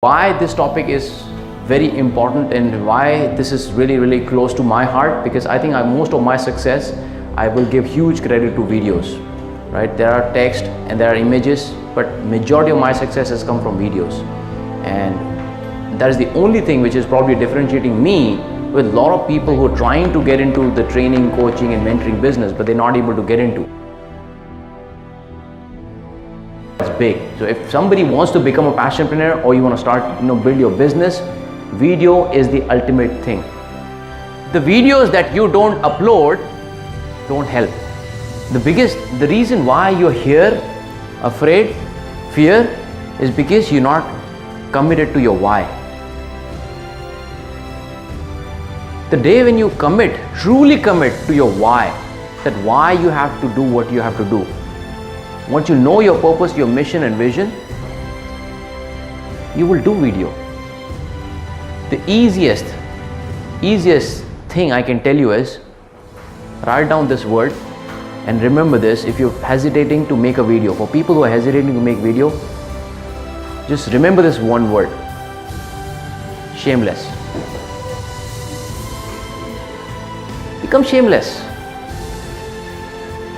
Why this topic is very important and why this is really close to my heart, because I think most of my success I will give huge credit to videos, right? There are text and there are images, but majority of my success has come from videos, and that is the only thing which is probably differentiating me with a lot of people who are trying to get into the training, coaching and mentoring business, but they're not able to get into. It's big. So if somebody wants to become a passionpreneur or you want to start, build your business, video is the ultimate thing. The videos that you don't upload don't help. The reason why you're here, afraid, fear, is because you're not committed to your why. The day when you truly commit to your why, that why you have to do what you have to do. Once you know your purpose, your mission and vision, you will do video. The easiest thing I can tell you is, write down this word and remember this. If you're hesitating to make a video, for people who are hesitating to make video, just remember this one word: shameless. Become shameless.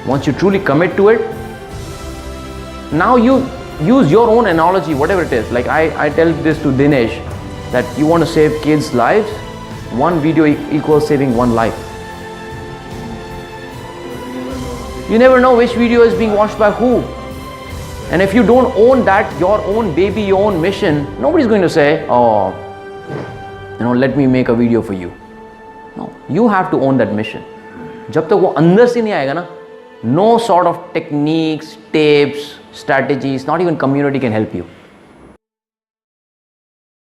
Once you truly commit to it, now you use your own analogy, whatever it is. Like I tell this to Dinesh, that you want to save kids' lives, one video equals saving one life. You never know which video is being watched by who. And if you don't own that, your own baby, your own mission, nobody's going to say, oh, let me make a video for you. No, you have to own that mission. जब तक वो अंदर से नहीं आएगा ना, no sort of techniques, tips, strategies, not even community can help you.